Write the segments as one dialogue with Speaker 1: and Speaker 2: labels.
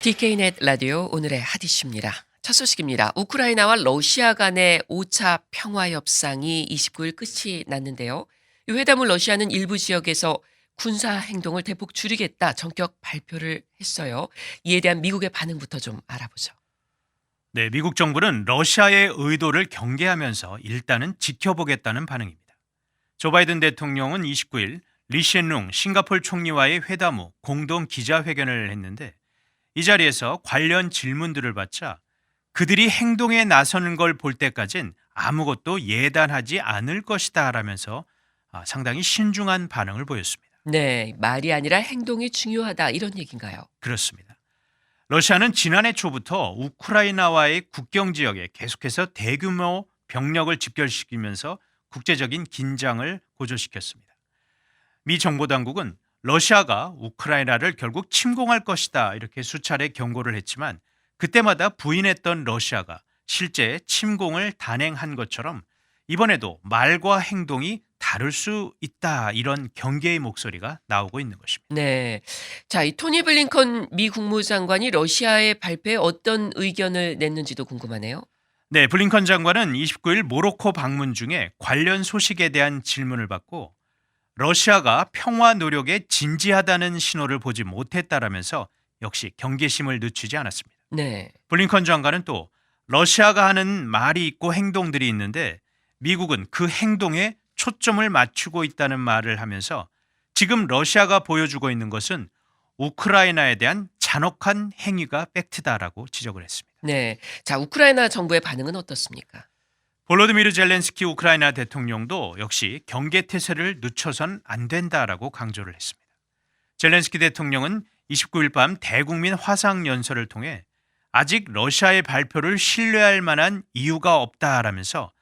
Speaker 1: DK넷 라디오 오늘의 핫 이슈입니다. 첫 소식입니다. 우크라이나와 러시아 간의 5차 평화 협상이 29일 끝이 났는데요. 이 회담은 러시아는 일부 지역에서 군사 행동을 대폭 줄이겠다 전격 발표를 했어요. 이에 대한 미국의 반응부터 좀 알아보죠.
Speaker 2: 네, 미국 정부는 러시아의 의도를 경계하면서 일단은 지켜보겠다는 반응입니다. 조 바이든 대통령은 29일 리시앤룽 싱가포르 총리와의 회담 후 공동 기자회견을 했는데 이 자리에서 관련 질문들을 받자 그들이 행동에 나서는 걸 볼 때까진 아무것도 예단하지 않을 것이다 라면서 상당히 신중한 반응을 보였습니다.
Speaker 1: 네, 말이 아니라 행동이 중요하다 이런 얘기인가요?
Speaker 2: 그렇습니다. 러시아는 지난해 초부터 우크라이나와의 국경 지역에 계속해서 대규모 병력을 집결시키면서 국제적인 긴장을 고조시켰습니다. 미 정보당국은 러시아가 우크라이나를 결국 침공할 것이다 이렇게 수차례 경고를 했지만 그때마다 부인했던 러시아가 실제 침공을 단행한 것처럼 이번에도 말과 행동이 다를 수 있다 이런 경계의 목소리가 나오고 있는 것입니다.
Speaker 1: 네. 자, 이 토니 블링컨 미 국무장관이 러시아의 발표에 어떤 의견을 냈는지도 궁금하네요.
Speaker 2: 네, 블링컨 장관은 29일 모로코 방문 중에 관련 소식에 대한 질문을 받고 러시아가 평화 노력에 진지하다는 신호를 보지 못했다라면서 역시 경계심을 늦추지 않았습니다.
Speaker 1: 네.
Speaker 2: 블링컨 장관은 또 러시아가 하는 말이 있고 행동들이 있는데 미국은 그 행동에 초점을 맞추고 있다는 말을 하면서 지금 러시아가 보여주고 있는 것은 우크라이나에 대한 잔혹한 행위가 팩트다라고 지적을 했습니다.
Speaker 1: 네. 자, 우크라이나 정부의 반응은 어떻습니까?
Speaker 2: 볼로디미르 젤렌스키 우크라이나 대통령도 역시 경계태세를 늦춰선 안 된다라고 강조를 했습니다. 젤렌스키 대통령은 29일 밤 대국민 화상 연설을 통해 아직 러시아의 발표를 신뢰할 만한 이유가 없다라면서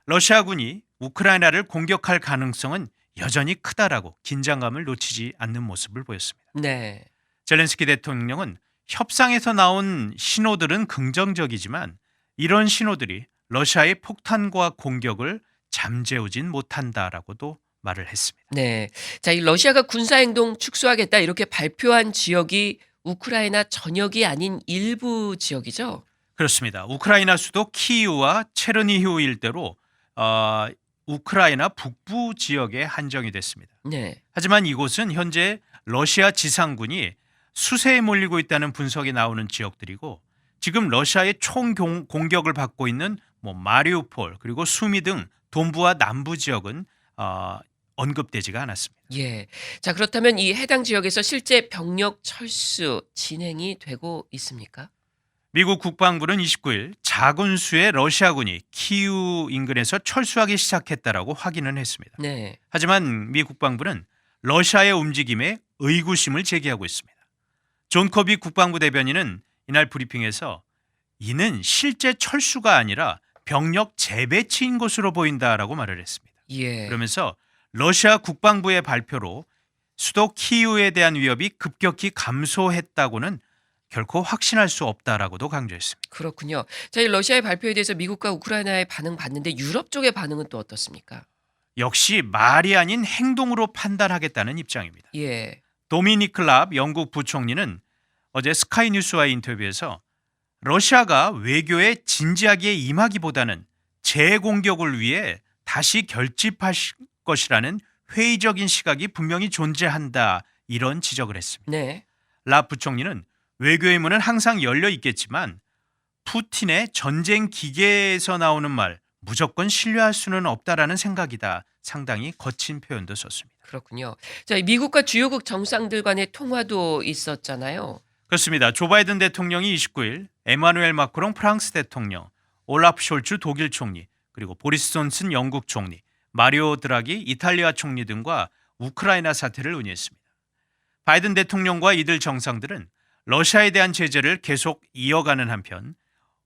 Speaker 2: 러시아군이 우크라이나를 공격할 가능성은 여전히 크다라고 긴장감을 놓치지 않는 모습을 보였습니다.
Speaker 1: 네.
Speaker 2: 젤렌스키 대통령은 협상에서 나온 신호들은 긍정적이지만 이런 신호들이 러시아의 폭탄과 공격을 잠재우진 못한다라고도 말을 했습니다.
Speaker 1: 네. 자, 이 러시아가 군사 행동 축소하겠다 이렇게 발표한 지역이 우크라이나 전역이 아닌 일부 지역이죠?
Speaker 2: 그렇습니다. 우크라이나 수도 키이우와 체르니히우 일대로 우크라이나 북부 지역에 한정이 됐습니다.
Speaker 1: 네.
Speaker 2: 하지만 이곳은 현재 러시아 지상군이 수세에 몰리고 있다는 분석이 나오는 지역들이고 지금 러시아의 총 공격을 받고 있는 마리우폴 그리고 수미 등 동부와 남부 지역은 언급되지가 않았습니다.
Speaker 1: 예. 자, 그렇다면 이 해당 지역에서 실제 병력 철수 진행이 되고 있습니까?
Speaker 2: 미국 국방부는 29일 작은 수의 러시아군이 키이우 인근에서 철수하기 시작했다라고 확인을 했습니다.
Speaker 1: 네.
Speaker 2: 하지만 미 국방부는 러시아의 움직임에 의구심을 제기하고 있습니다. 존 커비 국방부 대변인은 이날 브리핑에서 이는 실제 철수가 아니라 병력 재배치인 것으로 보인다라고 말을 했습니다.
Speaker 1: 예.
Speaker 2: 그러면서 러시아 국방부의 발표로 수도 키이우에 대한 위협이 급격히 감소했다고는 결코 확신할 수 없다라고도 강조했습니다.
Speaker 1: 그렇군요. 자, 이 러시아의 발표에 대해서 미국과 우크라이나의 반응 봤는데 유럽 쪽의 반응은 또 어떻습니까?
Speaker 2: 역시 말이 아닌 행동으로 판단하겠다는 입장입니다.
Speaker 1: 예.
Speaker 2: 도미니크 랍 영국 부총리는 어제 스카이 뉴스와의 인터뷰에서 러시아가 외교에 진지하게 임하기보다는 재공격을 위해 다시 결집할 것이라는 회의적인 시각이 분명히 존재한다 이런 지적을 했습니다.
Speaker 1: 네.
Speaker 2: 랍 부총리는 외교의 문은 항상 열려 있겠지만 푸틴의 전쟁 기계에서 나오는 말 무조건 신뢰할 수는 없다라는 생각이다. 상당히 거친 표현도 썼습니다.
Speaker 1: 그렇군요. 자, 이 미국과 주요국 정상들 간의 통화도 있었잖아요.
Speaker 2: 그렇습니다. 조 바이든 대통령이 29일 에마누엘 마크롱 프랑스 대통령, 올라프 숄츠 독일 총리, 그리고 보리스 존슨 영국 총리, 마리오 드라기 이탈리아 총리 등과 우크라이나 사태를 논의했습니다. 바이든 대통령과 이들 정상들은 러시아에 대한 제재를 계속 이어가는 한편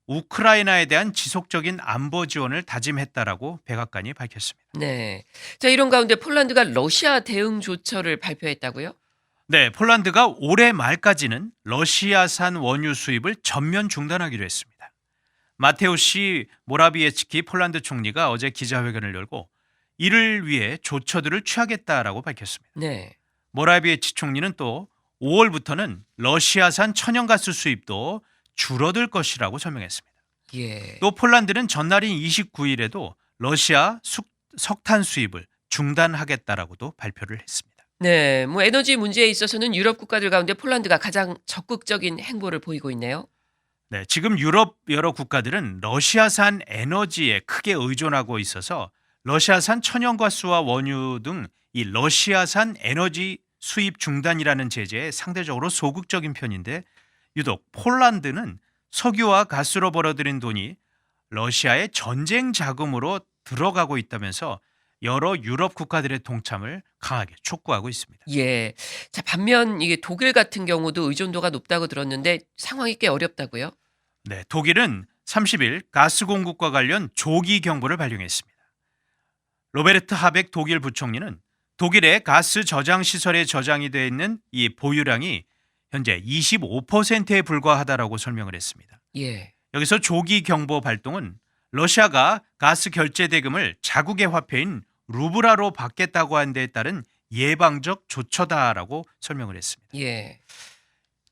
Speaker 2: 우크라이나에 대한 지속적인 안보 지원을 다짐했다라고 백악관이 밝혔습니다.
Speaker 1: 네. 자, 이런 가운데 폴란드가 러시아 대응 조처를 발표했다고요?
Speaker 2: 네, 폴란드가 올해 말까지는 러시아산 원유 수입을 전면 중단하기로 했습니다. 마테우시 모라비에츠키 폴란드 총리가 어제 기자회견을 열고 이를 위해 조처들을 취하겠다라고 밝혔습니다.
Speaker 1: 네.
Speaker 2: 모라비에치 총리는 또 5월부터는 러시아산 천연가스 수입도 줄어들 것이라고 설명했습니다.
Speaker 1: 예.
Speaker 2: 또 폴란드는 전날인 29일에도 러시아 석탄 수입을 중단하겠다라고도 발표를 했습니다.
Speaker 1: 네, 뭐 에너지 문제에 있어서는 유럽 국가들 가운데 폴란드가 가장 적극적인 행보를 보이고 있네요.
Speaker 2: 네, 지금 유럽 여러 국가들은 러시아산 에너지에 크게 의존하고 있어서 러시아산 천연가스와 원유 등 이 러시아산 에너지 수입 중단이라는 제재에 상대적으로 소극적인 편인데 유독 폴란드는 석유와 가스로 벌어들인 돈이 러시아의 전쟁 자금으로 들어가고 있다면서 여러 유럽 국가들의 동참을 강하게 촉구하고 있습니다.
Speaker 1: 예. 자, 반면 이게 독일 같은 경우도 의존도가 높다고 들었는데 상황이 꽤 어렵다고요?
Speaker 2: 네, 독일은 30일 가스 공급과 관련 조기 경보를 발령했습니다. 로베르트 하벡 독일 부총리는 독일의 가스 저장 시설에 저장이 되어 있는 이 보유량이 현재 25%에 불과하다라고 설명을 했습니다.
Speaker 1: 예.
Speaker 2: 여기서 조기 경보 발동은 러시아가 가스 결제 대금을 자국의 화폐인 루브라로 받겠다고 한 데에 따른 예방적 조처다라고 설명을 했습니다.
Speaker 1: 예.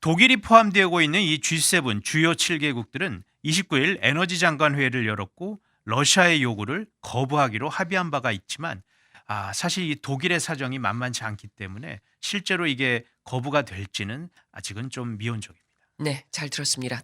Speaker 2: 독일이 포함되고 있는 이 G7 주요 7개국들은 29일 에너지 장관 회의를 열었고 러시아의 요구를 거부하기로 합의한 바가 있지만 사실 이 독일의 사정이 만만치 않기 때문에 실제로 이게 거부가 될지는 아직은 좀 미온적입니다.
Speaker 1: 네, 잘 들었습니다.